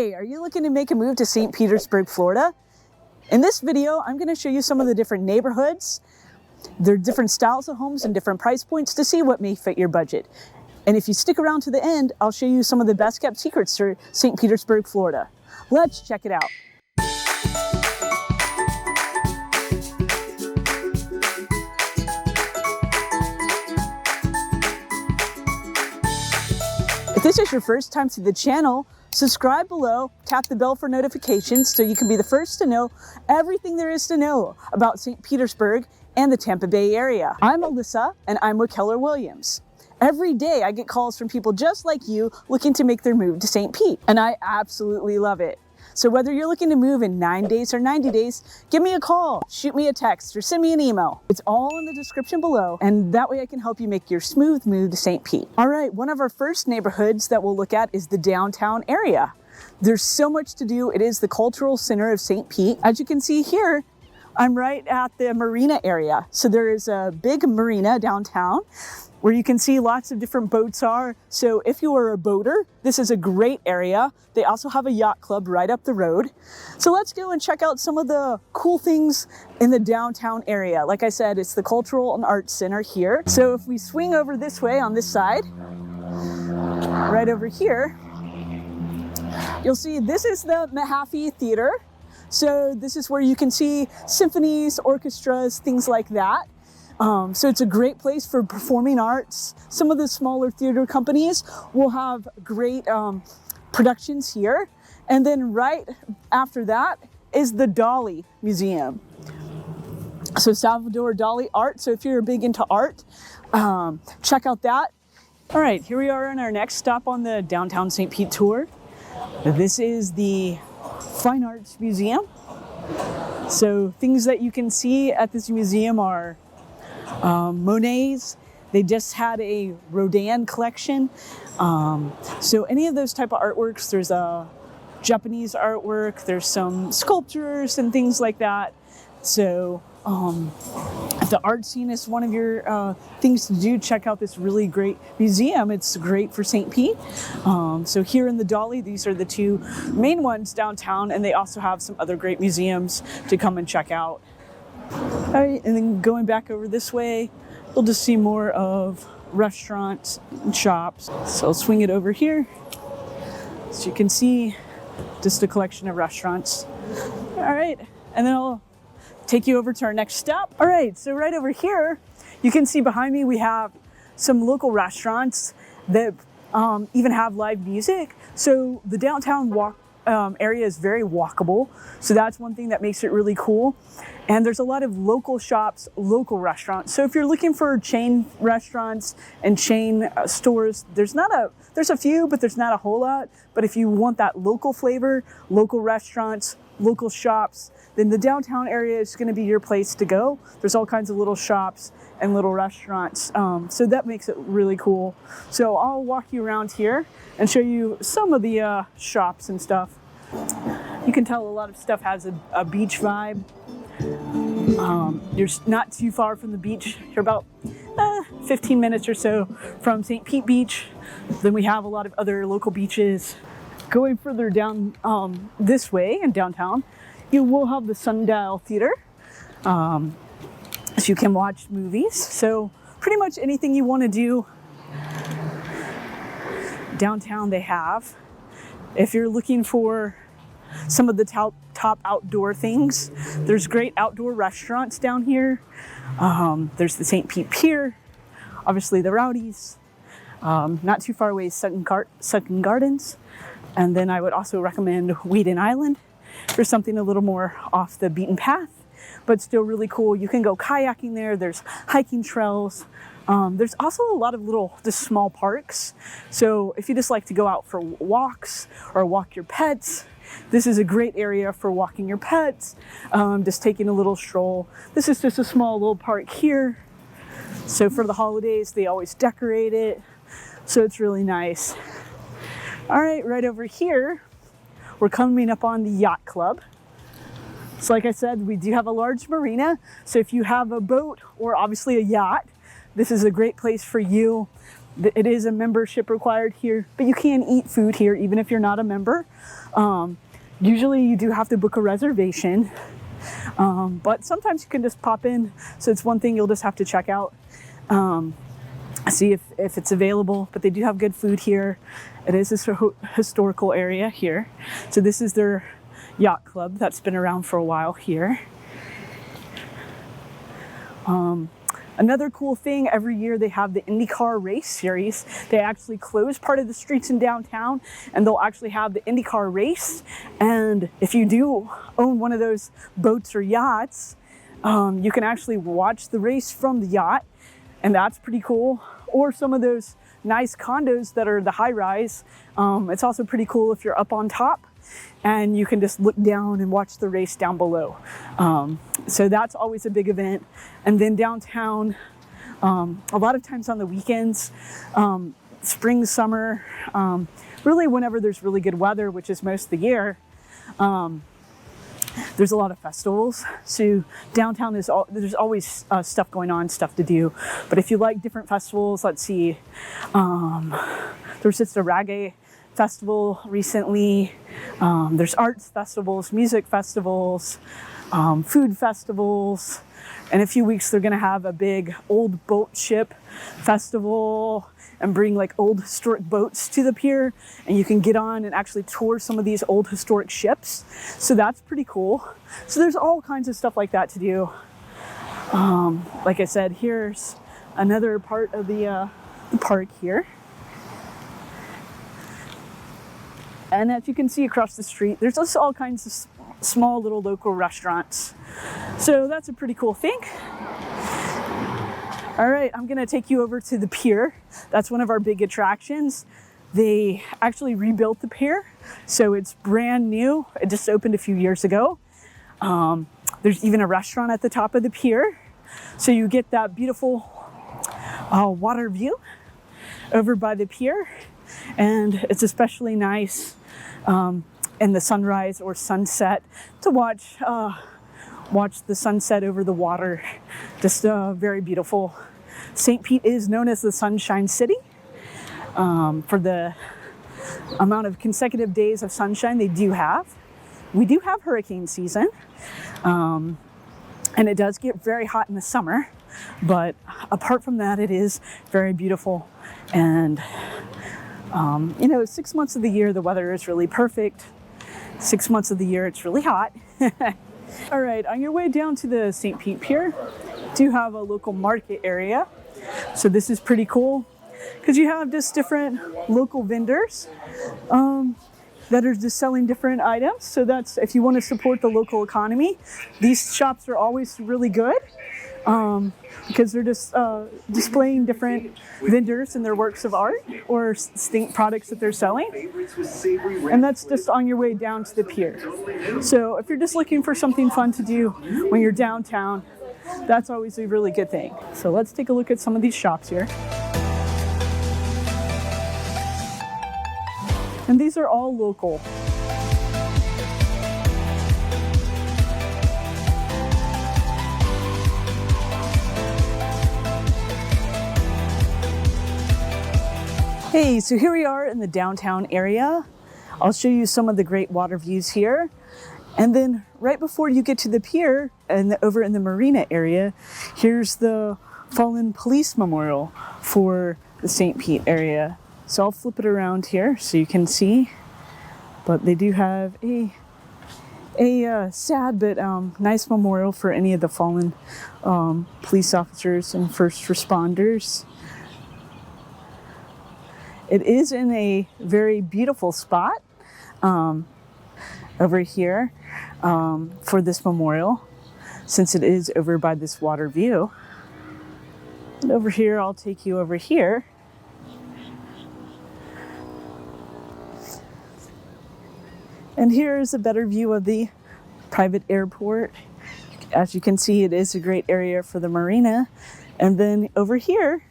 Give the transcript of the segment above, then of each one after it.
Hey, are you looking to make a move to St. Petersburg, Florida? In this video, I'm going to show you some of the different neighborhoods, their different styles of homes and different price points to see what may fit your budget. And if you stick around to the end, I'll show you some of the best kept secrets for St. Petersburg, Florida. Let's check it out. If this is your first time to the channel, subscribe below, tap the bell for notifications so you can be the first to know everything there is to know about St. Petersburg and the Tampa Bay area. I'm Alyssa and I'm with Keller Williams. Every day I get calls from people just like you looking to make their move to St. Pete, and I absolutely love it. So whether you're looking to move in 9 days or 90 days, give me a call, shoot me a text, or send me an email. It's all in the description below, and that way I can help you make your smooth move to St. Pete. All right, one of our first neighborhoods that we'll look at is the downtown area. There's so much to do. It is the cultural center of St. Pete. As you can see here, I'm right at the marina area. So there is a big marina downtown where you can see lots of different boats are. So if you are a boater, this is a great area. They also have a yacht club right up the road. So let's go and check out some of the cool things in the downtown area. Like I said, it's the Cultural and Arts Center here. So if we swing over this way on this side, right over here, you'll see this is the Mahaffey Theater. So this is where you can see symphonies, orchestras, things like that. So it's a great place for performing arts. Some of the smaller theater companies will have great productions here. And then right after that is the Dali Museum. So Salvador Dali art. So if you're big into art, check out that. All right, here we are on our next stop on the downtown St. Pete tour. This is the Fine Arts Museum. So things that you can see at this museum are Monet's. They just had a Rodin collection. So any of those type of artworks, there's a Japanese artwork, there's some sculptures and things like that. So if the art scene is one of your things to do, check out this really great museum. It's great for St. Pete. So here in the Dali, these are the two main ones downtown, and they also have some other great museums to come and check out. All right, and then going back over this way, we'll just see more of restaurants and shops. So I'll swing it over here. So you can see just a collection of restaurants. All right, and then I'll take you over to our next stop. All right, so right over here, you can see behind me we have some local restaurants that even have live music. So the downtown area is very walkable. So that's one thing that makes it really cool. And there's a lot of local shops, local restaurants. So if you're looking for chain restaurants and chain stores, there's a few, but there's not a whole lot. But if you want that local flavor, local restaurants, local shops, then the downtown area is going to be your place to go. There's all kinds of little shops and little restaurants. So that makes it really cool. So I'll walk you around here and show you some of the shops and stuff. You can tell a lot of stuff has a beach vibe. You're not too far from the beach. You're about 15 minutes or so from St. Pete Beach. Then we have a lot of other local beaches. Going further down this way in downtown, you will have the Sundial Theater. So you can watch movies. So pretty much anything you want to do downtown they have. If you're looking for some of the top outdoor things, there's great outdoor restaurants down here. There's the St. Pete Pier, obviously the Rowdies. Not too far away is Sutton Gardens. And then I would also recommend Weeden Island for something a little more off the beaten path, but still really cool. You can go kayaking there. There's hiking trails. There's also a lot of just small parks. So if you just like to go out for walks or walk your pets, this is a great area for walking your pets, just taking a little stroll. This is just a small little park here. So for the holidays, they always decorate it. So it's really nice. All right, right over here, we're coming up on the yacht club. So like I said, we do have a large marina. So if you have a boat or obviously a yacht, this is a great place for you. It is a membership required here, but you can eat food here even if you're not a member. Usually you do have to book a reservation, but sometimes you can just pop in. So it's one thing you'll just have to check out, see if it's available, but they do have good food here. It is a historical area here. So this is their yacht club that's been around for a while here. Another cool thing, every year they have the IndyCar race series. They actually close part of the streets in downtown and they'll actually have the IndyCar race. And if you do own one of those boats or yachts, you can actually watch the race from the yacht, and that's pretty cool. Or some of those nice condos that are the high rise. It's also pretty cool if you're up on top and you can just look down and watch the race down below. So that's always a big event. And then downtown, a lot of times on the weekends, spring, summer, really whenever there's really good weather, which is most of the year, there's a lot of festivals. So downtown there's always stuff going on, stuff to do. But if you like different festivals, let's see, there's just a reggae festival recently. There's arts festivals, music festivals, food festivals. In a few weeks, they're gonna have a big old boat ship festival and bring like old historic boats to the pier, and you can get on and actually tour some of these old historic ships. So that's pretty cool. So there's all kinds of stuff like that to do. Like I said, here's another part of the park here. And as you can see across the street, there's just all kinds of small little local restaurants. So that's a pretty cool thing. All right, I'm gonna take you over to the pier. That's one of our big attractions. They actually rebuilt the pier, so it's brand new. It just opened a few years ago. There's even a restaurant at the top of the pier. So you get that beautiful water view over by the pier. And it's especially nice in the sunrise or sunset to watch the sunset over the water. Just very beautiful. St. Pete is known as the Sunshine City for the amount of consecutive days of sunshine they do have. We do have hurricane season, and it does get very hot in the summer, but apart from that, it is very beautiful. And 6 months of the year, the weather is really perfect. 6 months of the year, it's really hot. All right, on your way down to the St. Pete Pier, do have a local market area. So this is pretty cool because you have just different local vendors that are just selling different items. So that's, if you want to support the local economy, these shops are always really good. Because they're just displaying different vendors and their works of art or distinct products that they're selling. And that's just on your way down to the pier. So if you're just looking for something fun to do when you're downtown, that's always a really good thing. So let's take a look at some of these shops here. And these are all local. Hey, so here we are in the downtown area. I'll show you some of the great water views here. And then right before you get to the pier and over in the marina area, here's the fallen police memorial for the St. Pete area. So I'll flip it around here so you can see. But they do have a sad but nice memorial for any of the fallen police officers and first responders. It is in a very beautiful spot over here for this memorial, since it is over by this water view. And over here, I'll take you over here. And here's a better view of the private airport. As you can see, it is a great area for the marina. And then over here,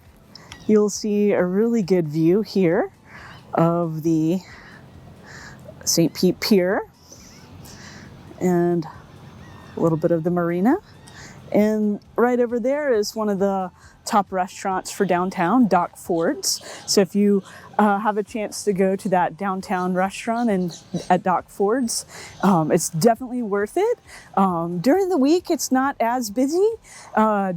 you'll see a really good view here of the St. Pete Pier and a little bit of the marina. And right over there is one of the top restaurants for downtown, Doc Ford's. So if you have a chance to go to that downtown restaurant and at Doc Ford's, it's definitely worth it. During the week, it's not as busy.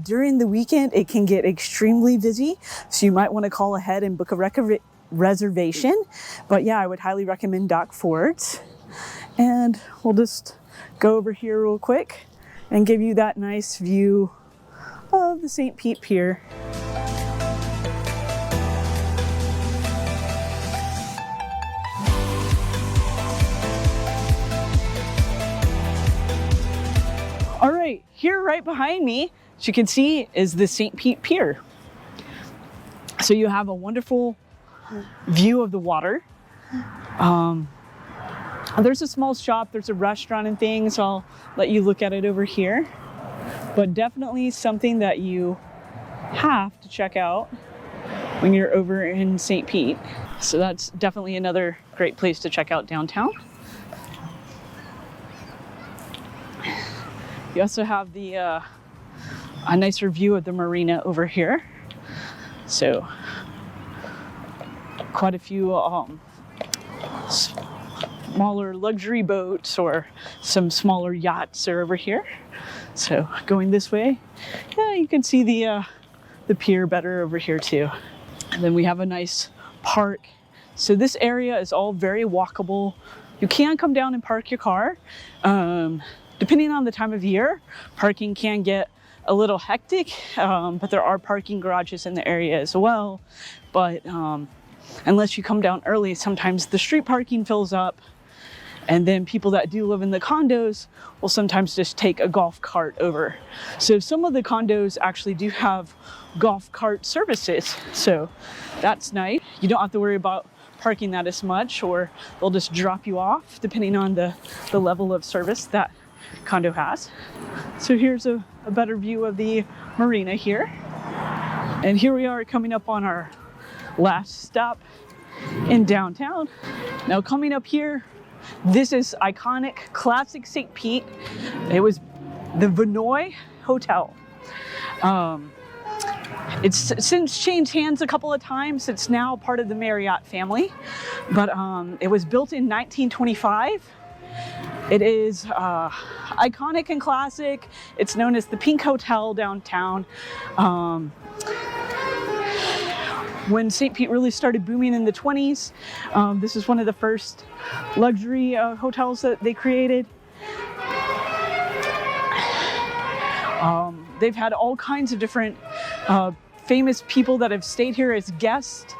During the weekend, it can get extremely busy. So you might want to call ahead and book a reservation. But yeah, I would highly recommend Doc Ford's. And we'll just go over here real quick and give you that nice view of the St. Pete Pier. All right, here right behind me, as you can see, is the St. Pete Pier. So you have a wonderful view of the water. There's a small shop, there's a restaurant and things, so I'll let you look at it over here. But definitely something that you have to check out when you're over in St. Pete. So that's definitely another great place to check out downtown. You also have the a nicer view of the marina over here. So quite a few smaller luxury boats or some smaller yachts are over here. So going this way, yeah, you can see the pier better over here too. And then we have a nice park. So this area is all very walkable. You can come down and park your car. Depending on the time of year, parking can get a little hectic, but there are parking garages in the area as well. But unless you come down early, sometimes the street parking fills up. And then people that do live in the condos will sometimes just take a golf cart over. So some of the condos actually do have golf cart services. So that's nice. You don't have to worry about parking that as much, or they'll just drop you off depending on the level of service that condo has. So here's a better view of the marina here. And here we are coming up on our last stop in downtown. Now coming up here, this is iconic, classic St. Pete. It was the Vinoy Hotel. It's since changed hands a couple of times. It's now part of the Marriott family, but it was built in 1925. It is iconic and classic. It's known as the Pink Hotel downtown. When St. Pete really started booming in the 20s, this is one of the first luxury hotels that they created. They've had all kinds of different famous people that have stayed here as guests,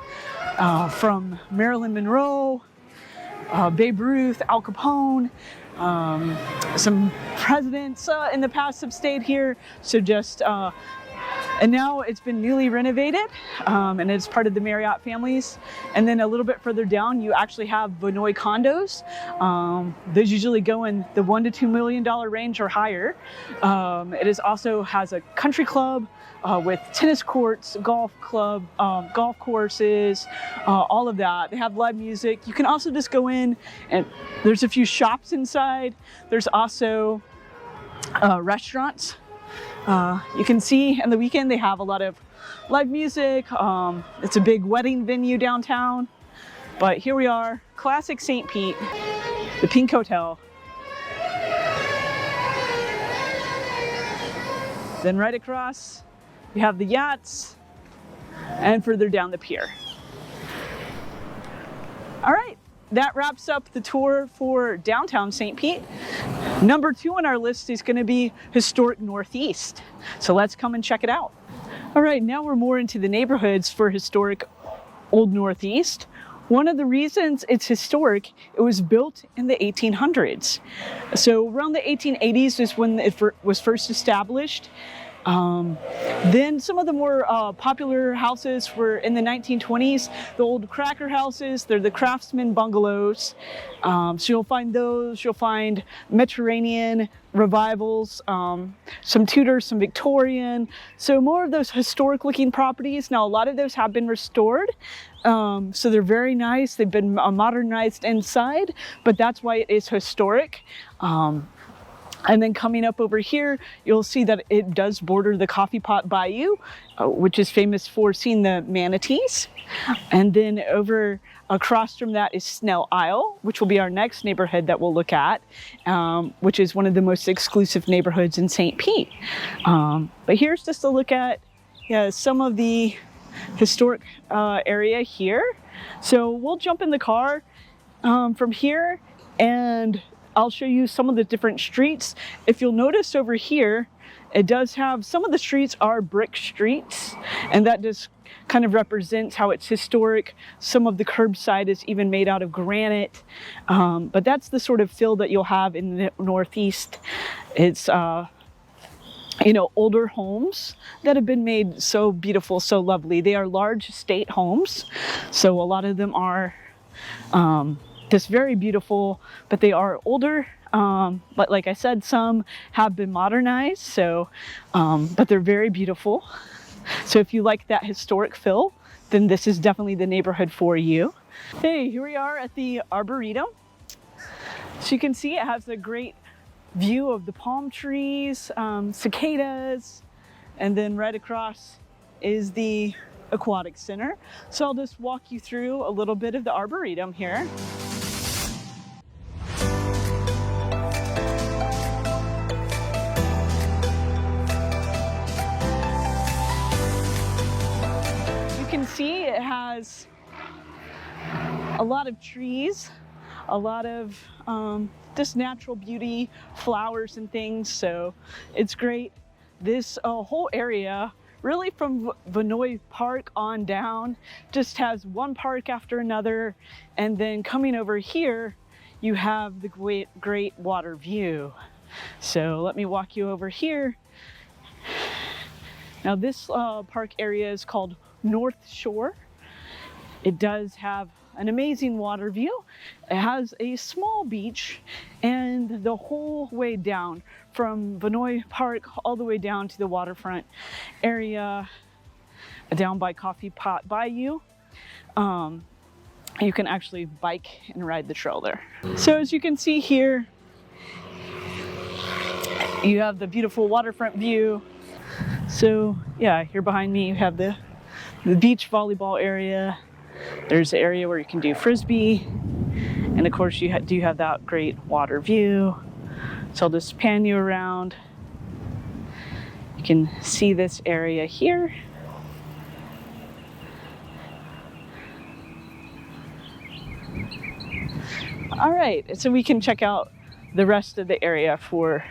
from Marilyn Monroe, Babe Ruth, Al Capone. Some presidents in the past have stayed here. So just and now it's been newly renovated, and it's part of the Marriott families. And then a little bit further down, you actually have Vinoy condos. Those usually go in the $1 to $2 million range or higher. It also has a country club with tennis courts, golf courses, all of that. They have live music. You can also just go in, and there's a few shops inside. There's also restaurants. You can see on the weekend they have a lot of live music. It's a big wedding venue downtown. But here we are, classic St. Pete, the Pink Hotel. Then right across, you have the yachts, and further down the pier. All right, that wraps up the tour for downtown St. Pete. Number 2 on our list is going to be historic Northeast. So let's come and check it out. All right, now we're more into the neighborhoods for historic Old Northeast. One of the reasons it's historic, it was built in the 1800s. So around the 1880s is when it was first established. Then some of the more popular houses were in the 1920s, the old cracker houses. They're the craftsman bungalows. So you'll find those. You'll find Mediterranean revivals, some Tudor, some Victorian. So more of those historic looking properties. Now a lot of those have been restored. So they're very nice. They've been modernized inside, but that's why it is historic. And then coming up over here, you'll see that it does border the Coffee Pot Bayou, which is famous for seeing the manatees. And then over across from that is Snell Isle, which will be our next neighborhood that we'll look at, which is one of the most exclusive neighborhoods in St. Pete. But here's just a look at some of the historic area here. So we'll jump in the car from here, and I'll show you some of the different streets. If you'll notice over here, it does have, some of the streets are brick streets, and that just kind of represents how it's historic. Some of the curbside is even made out of granite, but that's the sort of feel that you'll have in the Northeast. It's older homes that have been made so beautiful, so lovely. They are large estate homes, so a lot of them are just very beautiful, but they are older. But like I said, some have been modernized, so but they're very beautiful. So if you like that historic feel, then this is definitely the neighborhood for you. Hey, here we are at the Arboretum. So you can see it has a great view of the palm trees, cicadas, and then right across is the Aquatic Center. So I'll just walk you through a little bit of the Arboretum here. See, it has a lot of trees, a lot of just natural beauty, flowers and things, so it's great. This whole area, really from Vinoy Park on down, just has one park after another, and then coming over here, you have the great water view. So let me walk you over here. Now this park area is called North Shore. It does have an amazing water view. It has a small beach, and the whole way down from Vinoy Park all the way down to the waterfront area down by Coffee Pot Bayou. You can actually bike and ride the trail there. So as you can see here, you have the beautiful waterfront view. So yeah, here behind me you have the beach volleyball area. There's the area where you can do frisbee, and of course you do have that great water view. So I'll just pan you around. You can see this area here. All right, so we can check out the rest of the area for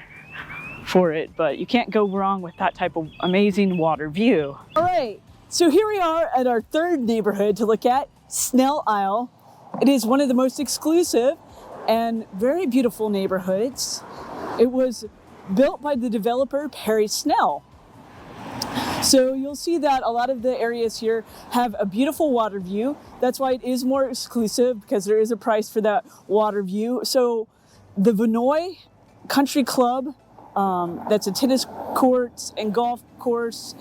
it, but you can't go wrong with that type of amazing water view. All right. So here we are at our third neighborhood to look at, Snell Isle. It is one of the most exclusive and very beautiful neighborhoods. It was built by the developer Perry Snell. So you'll see that a lot of the areas here have a beautiful water view. That's why it is more exclusive, because there is a price for that water view. So the Vinoy Country Club, that's a tennis courts and golf course,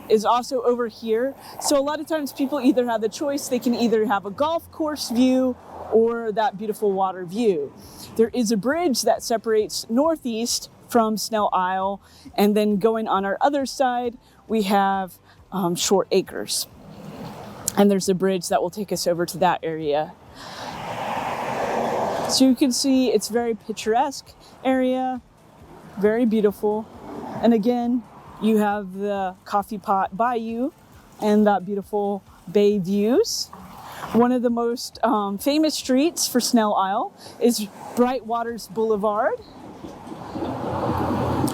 is also over here. So a lot of times people either have the choice, they can either have a golf course view or that beautiful water view. There is a bridge that separates Northeast from Snell Isle, and then going on our other side, we have Short Acres. And there's a bridge that will take us over to that area. So you can see it's very picturesque area, very beautiful. And again, you have the Coffee Pot Bayou and that beautiful bay views. One of the most famous streets for Snell Isle is Bright Waters Boulevard.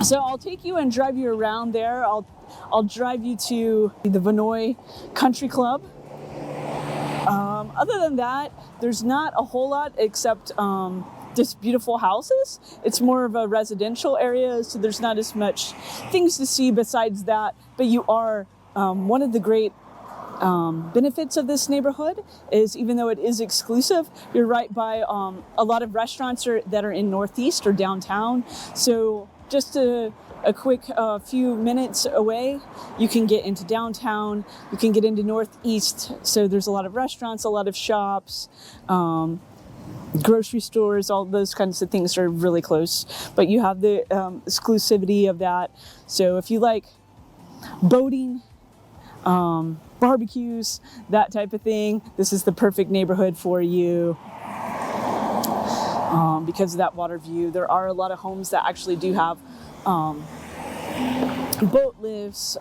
So I'll take you and drive you around there. I'll drive you to the Vinoy Country Club. Other than that, there's not a whole lot except just beautiful houses. It's more of a residential area, so there's not as much things to see besides that. But you are, one of the great benefits of this neighborhood is, even though it is exclusive, you're right by a lot of restaurants that are in Northeast or downtown. So just a quick few minutes away, you can get into downtown, you can get into Northeast. So there's a lot of restaurants, a lot of shops. grocery stores, all those kinds of things are really close. But you have the exclusivity of that. So if you like boating, barbecues, that type of thing, this is the perfect neighborhood for you. Because of that water view. There are a lot of homes that actually do have boat lifts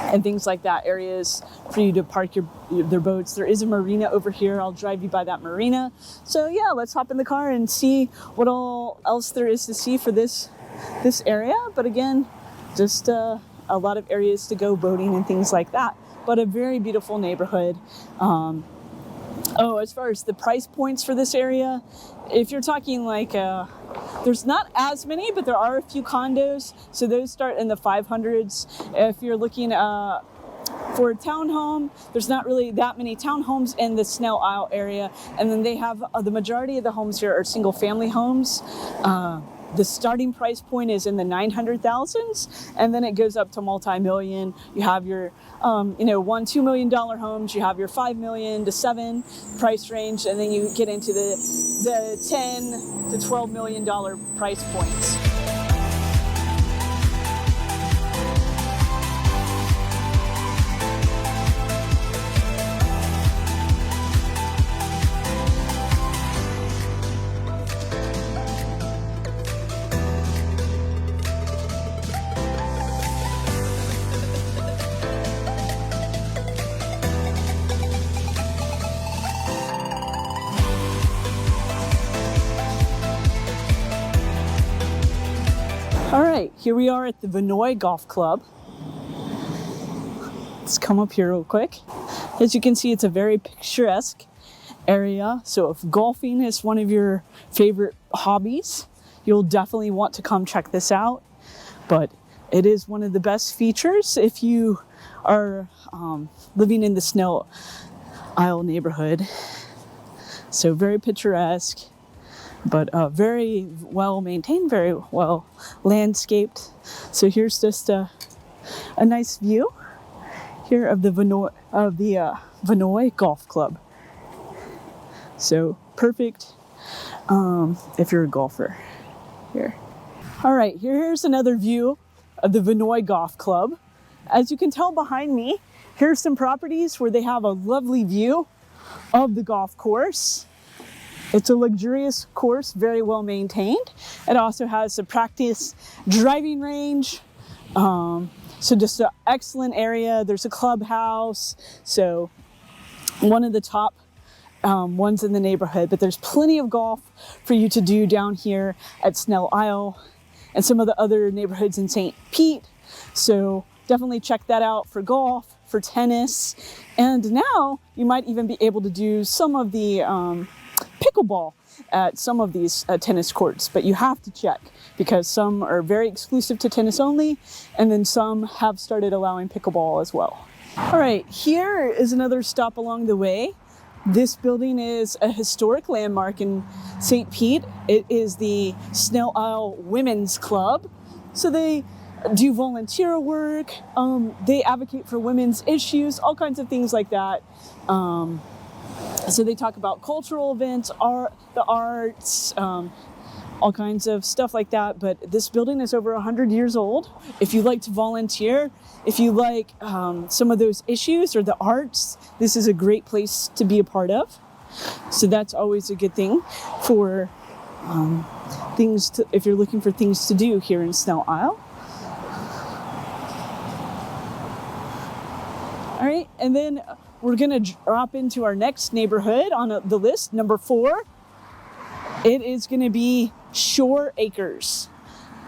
and things like that, areas for you to park their boats. There is a marina over here. I'll drive you by that marina. So yeah, let's hop in the car and see what all else there is to see for this area. But again, just a lot of areas to go boating and things like that. But a very beautiful neighborhood. As far as the price points for this area, if you're talking like, there's not as many, but there are a few condos. So those start in the 500s. If you're looking for a townhome, there's not really that many townhomes in the Snell Isle area. And then they have, the majority of the homes here are single family homes. The starting price point is in the 900,000s, and then it goes up to multi-million. You have your, $1-2 million homes. You have your $5 million to $7 price range, and then you get into the $10 to $12 million price points. All right, here we are at the Vinoy Golf Club. Let's come up here real quick. As you can see, it's a very picturesque area. So if golfing is one of your favorite hobbies, you'll definitely want to come check this out. But it is one of the best features if you are living in the Snell Isle neighborhood. So very picturesque, but very well maintained, very well landscaped. So here's just a nice view here of the Vinoy Golf Club. So perfect if you're a golfer here. All right, here's another view of the Vinoy Golf Club. As you can tell behind me, here's some properties where they have a lovely view of the golf course. It's a luxurious course, very well maintained. It also has a practice driving range. So just an excellent area. There's a clubhouse. So one of the top ones in the neighborhood, but there's plenty of golf for you to do down here at Snell Isle and some of the other neighborhoods in St. Pete. So definitely check that out for golf, for tennis. And now you might even be able to do some of the pickleball at some of these tennis courts, but you have to check because some are very exclusive to tennis only, and then some have started allowing pickleball as well. All right, here is another stop along the way. This building is a historic landmark in St. Pete. It is the Snell Isle Women's Club. So they do volunteer work. They advocate for women's issues, all kinds of things like that. So they talk about cultural events, the arts, all kinds of stuff like that. But this building is over 100 years old. If you like to volunteer, if you like some of those issues or the arts, this is a great place to be a part of. So that's always a good thing for if you're looking for things to do here in Snell Isle. All right, and then we're gonna drop into our next neighborhood on the list, number 4. It is gonna be Shore Acres.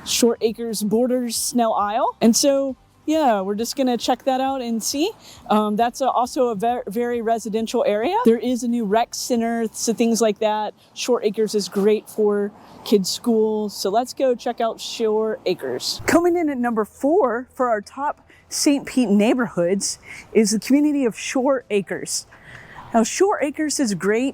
Shore Acres borders Snell Isle. And so, yeah, we're just gonna check that out and see. That's also a very residential area. There is a new rec center, so things like that. Shore Acres is great for kids' schools. So let's go check out Shore Acres. Coming in at number 4 for our top St. Pete neighborhoods is the community of Shore Acres. Now, Shore Acres is great.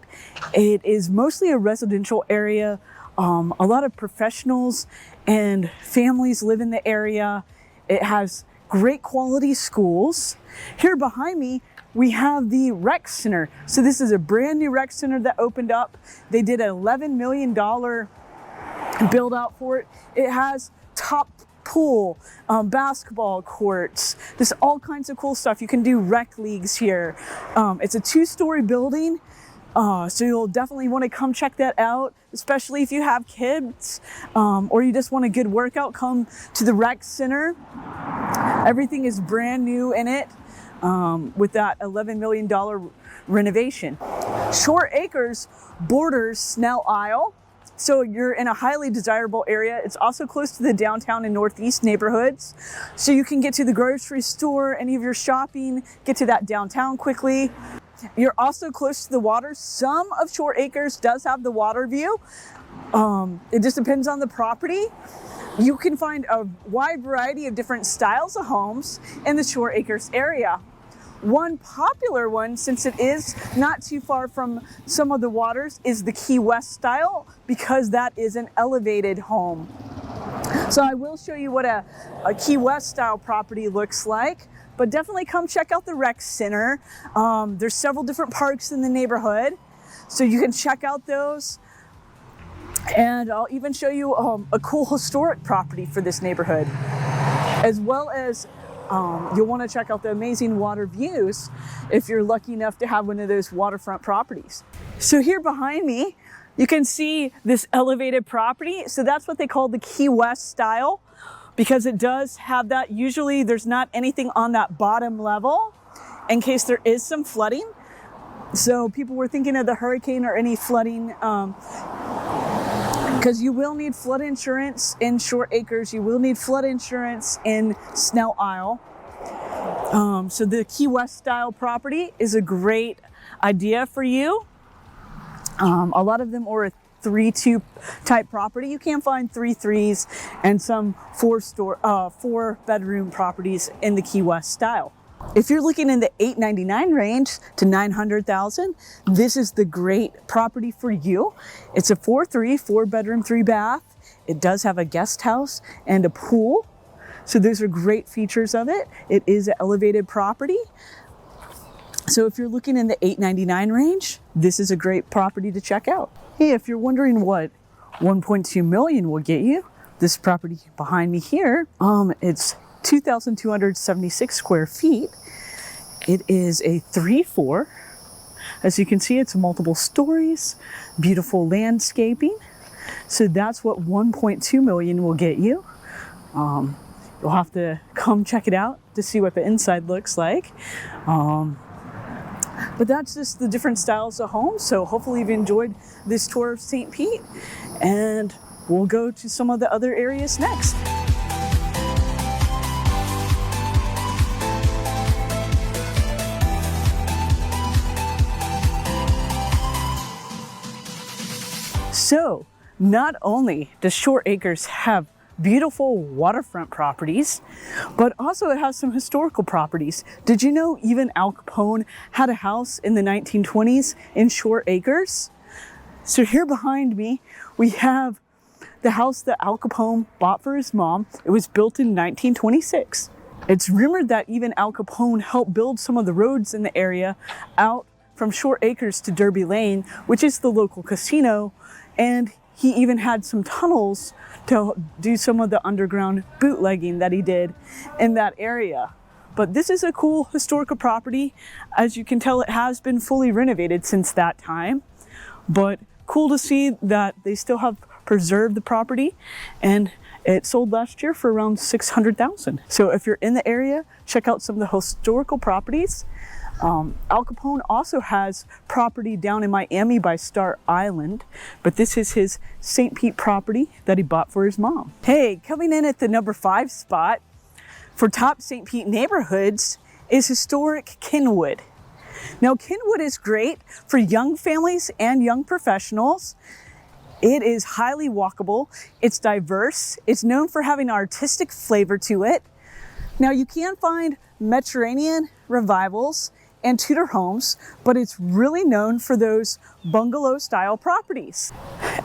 It is mostly a residential area. A lot of professionals and families live in the area. It has great quality schools. Here behind me, we have the rec center. So this is a brand new rec center that opened up. They did an $11 million build out for it. It has top pool, basketball courts, just all kinds of cool stuff. You can do rec leagues here. It's a 2-story building. So you'll definitely want to come check that out, especially if you have kids, or you just want a good workout. Come to the rec center. Everything is brand new in it, with that $11 million renovation. Shore Acres borders Snell Isle, so you're in a highly desirable area. It's also close to the downtown and northeast neighborhoods, so you can get to the grocery store, any of your shopping, get to that downtown quickly. You're also close to the water. Some of Shore Acres does have the water view. It just depends on the property. You can find a wide variety of different styles of homes in the Shore Acres area. One popular one, since it is not too far from some of the waters, is the Key West style, because that is an elevated home. So I will show you what a Key West style property looks like, but definitely come check out the rec center. There's several different parks in the neighborhood, so you can check out those. And I'll even show you a cool historic property for this neighborhood, as well as you'll want to check out the amazing water views if you're lucky enough to have one of those waterfront properties. So here behind me, you can see this elevated property. So that's what they call the Key West style, because it does have that. Usually there's not anything on that bottom level in case there is some flooding. So people were thinking of the hurricane or any flooding, because you will need flood insurance in Shore Acres. You will need flood insurance in Snell Isle. So the Key West style property is a great idea for you. A lot of them are a 3-2 type property. You can find 3-3s and some 4-bedroom properties in the Key West style. If you're looking in the $899 range to $900,000, this is the great property for you. It's a 4-bedroom, 3-bath. It does have a guest house and a pool. So those are great features of it. It is an elevated property. So if you're looking in the $899 range, this is a great property to check out. Hey, if you're wondering what $1.2 million will get you, this property behind me here, it's 2,276 square feet. It is a 3-4. As you can see, it's multiple stories, beautiful landscaping. So that's what 1.2 million will get you. You'll have to come check it out to see what the inside looks like. But that's just the different styles of homes. So hopefully you've enjoyed this tour of St. Pete, and we'll go to some of the other areas next. So not only does Shore Acres have beautiful waterfront properties, but also it has some historical properties. Did you know even Al Capone had a house in the 1920s in Shore Acres? So here behind me, we have the house that Al Capone bought for his mom. It was built in 1926. It's rumored that even Al Capone helped build some of the roads in the area out from Shore Acres to Derby Lane, which is the local casino. And he even had some tunnels to do some of the underground bootlegging that he did in that area. But this is a cool historical property. As you can tell, it has been fully renovated since that time. But cool to see that they still have preserved the property, and it sold last year for around $600,000. So if you're in the area, check out some of the historical properties. Al Capone also has property down in Miami by Star Island, but this is his St. Pete property that he bought for his mom. Hey, coming in at the number 5 spot for top St. Pete neighborhoods is historic Kenwood. Now, Kenwood is great for young families and young professionals. It is highly walkable. It's diverse. It's known for having an artistic flavor to it. Now, you can find Mediterranean revivals and Tudor homes, but it's really known for those bungalow style properties.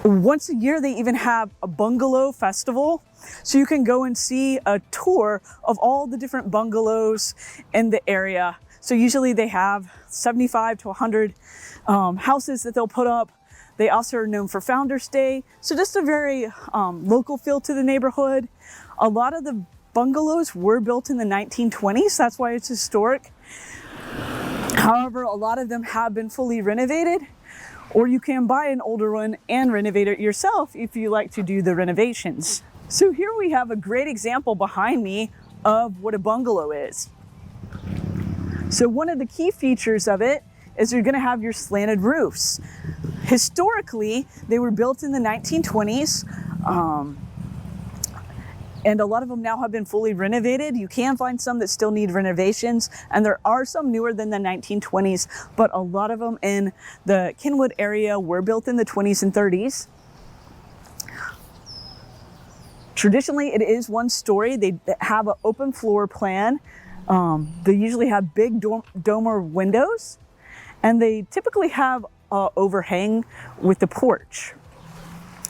Once a year, they even have a bungalow festival. So you can go and see a tour of all the different bungalows in the area. So usually they have 75 to 100 houses that they'll put up. They also are known for Founder's Day. So just a very local feel to the neighborhood. A lot of the bungalows were built in the 1920s. That's why it's historic. However, a lot of them have been fully renovated, or you can buy an older one and renovate it yourself if you like to do the renovations. So here we have a great example behind me of what a bungalow is. So one of the key features of it is you're going to have your slanted roofs. Historically, they were built in the 1920s, and a lot of them now have been fully renovated. You can find some that still need renovations, and there are some newer than the 1920s, but a lot of them in the Kenwood area were built in the 20s and 30s. Traditionally, it is one story. They have an open floor plan. They usually have big dormer windows, and they typically have an overhang with the porch.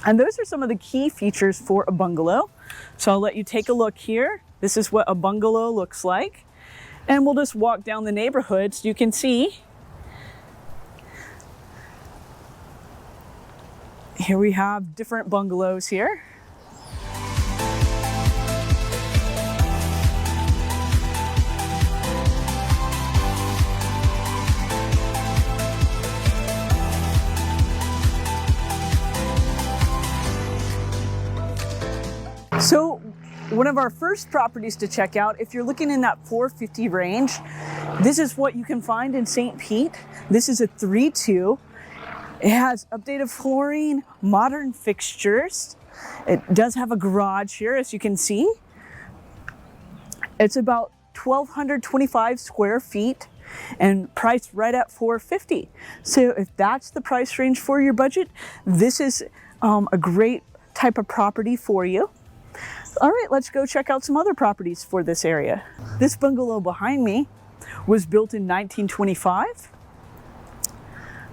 And those are some of the key features for a bungalow. So I'll let you take a look here. This is what a bungalow looks like. And we'll just walk down the neighborhood so you can see. Here we have different bungalows here. So one of our first properties to check out, if you're looking in that 450 range, this is what you can find in St. Pete. This is a 3-2. It has updated flooring, modern fixtures. It does have a garage here, as you can see. It's about 1,225 square feet and priced right at $450. So if that's the price range for your budget, this is a great type of property for you. All right, let's go check out some other properties for this area. This bungalow behind me was built in 1925.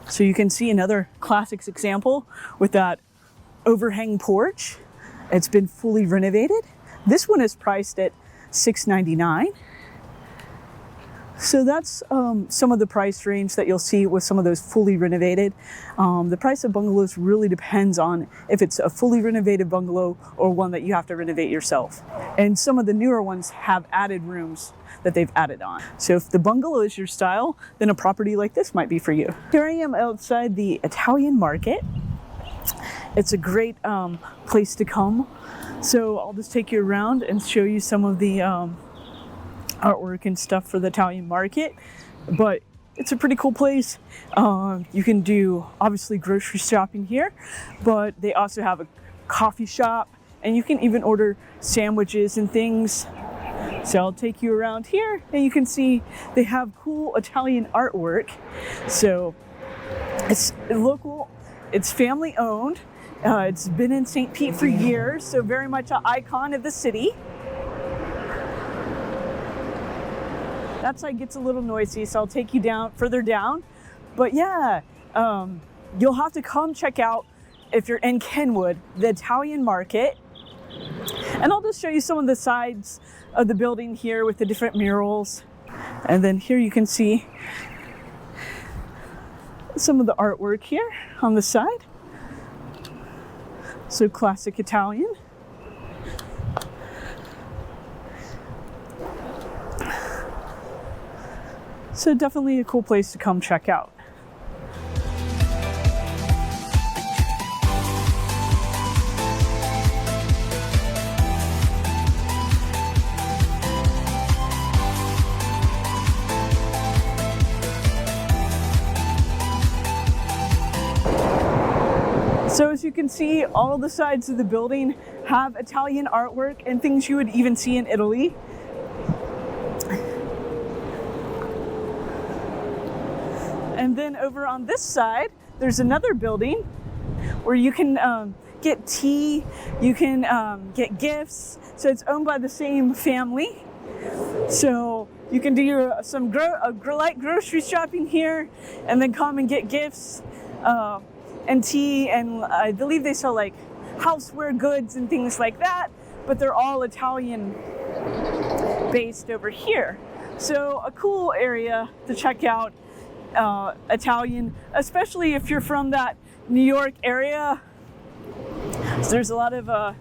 So you can see another classic example with that overhang porch. It's been fully renovated. This one is priced at $699. So that's some of the price range that you'll see with some of those fully renovated. The price of bungalows really depends on if it's a fully renovated bungalow or one that you have to renovate yourself. And some of the newer ones have added rooms that they've added on. So if the bungalow is your style, then a property like this might be for you. Here I am outside the Italian market. It's a great place to come. So I'll just take you around and show you some of the artwork and stuff for the Italian market, but it's a pretty cool place. You can do obviously grocery shopping here, but they also have a coffee shop, and you can even order sandwiches and things. So I'll take you around here, and you can see they have cool Italian artwork. So it's local, it's family owned. It's been in St. Pete for years, so very much an icon of the city. That side gets a little noisy, so I'll take you down further down. But yeah, you'll have to come check out, if you're in Kenwood, the Italian market. And I'll just show you some of the sides of the building here with the different murals. And then here you can see some of the artwork here on the side. So classic Italian. So definitely a cool place to come check out. So as you can see, all the sides of the building have Italian artwork and things you would even see in Italy. And then over on this side, there's another building where you can get tea, you can get gifts. So it's owned by the same family. So you can do some light grocery shopping here, and then come and get gifts and tea. And I believe they sell like houseware goods and things like that, but they're all Italian based over here. So a cool area to check out, Italian, especially if you're from that New York area. So there's a lot of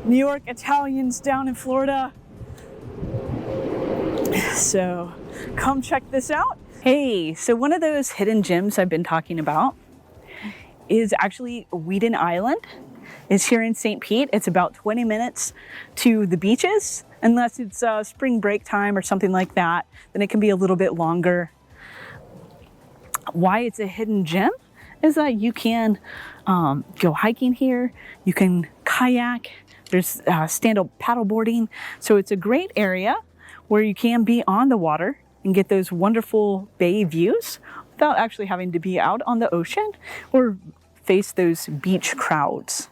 New York Italians down in Florida. So come check this out. Hey, so one of those hidden gems I've been talking about is actually Weeden Island. It's here in St. Pete. It's about 20 minutes to the beaches, unless it's spring break time or something like that. Then it can be a little bit longer. Why it's a hidden gem is that you can go hiking here. You can kayak. There's stand-up paddleboarding. So it's a great area where you can be on the water and get those wonderful bay views without actually having to be out on the ocean or face those beach crowds.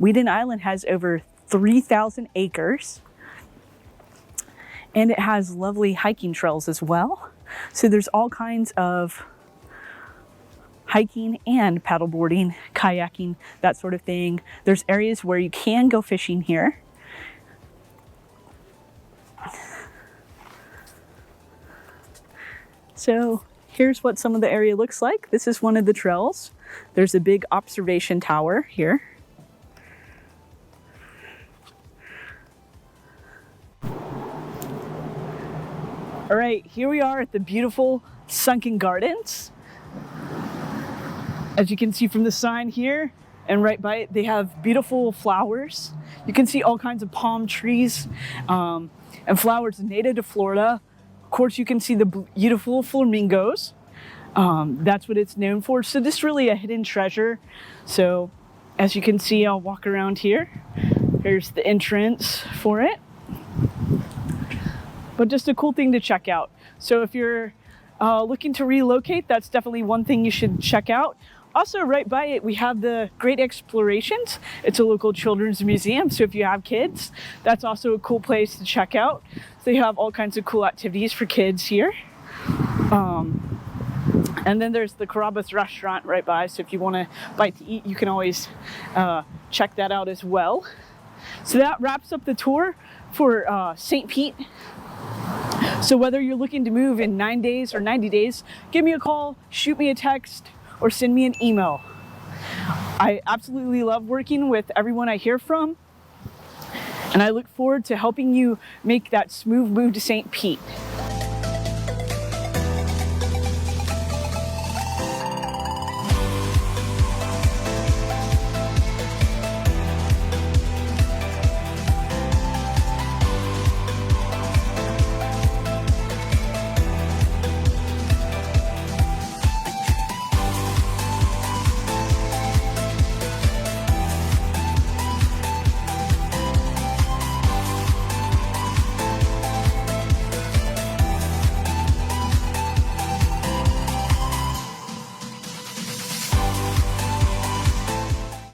Weeden Island has over 3,000 acres, and it has lovely hiking trails as well. So there's all kinds of hiking and paddleboarding, kayaking, that sort of thing. There's areas where you can go fishing here. So here's what some of the area looks like. This is one of the trails. There's a big observation tower here. All right, here we are at the beautiful Sunken Gardens. As you can see from the sign here and right by it, they have beautiful flowers. You can see all kinds of palm trees and flowers native to Florida. Of course, you can see the beautiful flamingos. That's what it's known for. So this is really a hidden treasure. So as you can see, I'll walk around here. Here's the entrance for it. But just a cool thing to check out. So if you're looking to relocate, that's definitely one thing you should check out. Also, right by it, we have the Great Explorations. It's a local children's museum. So if you have kids, that's also a cool place to check out. So you have all kinds of cool activities for kids here. And then there's the Carrabba's restaurant right by. So if you want a bite to eat, you can always check that out as well. So that wraps up the tour for St. Pete. So whether you're looking to move in 9 days or 90 days, give me a call, shoot me a text, or send me an email. I absolutely love working with everyone I hear from, and I look forward to helping you make that smooth move to St. Pete.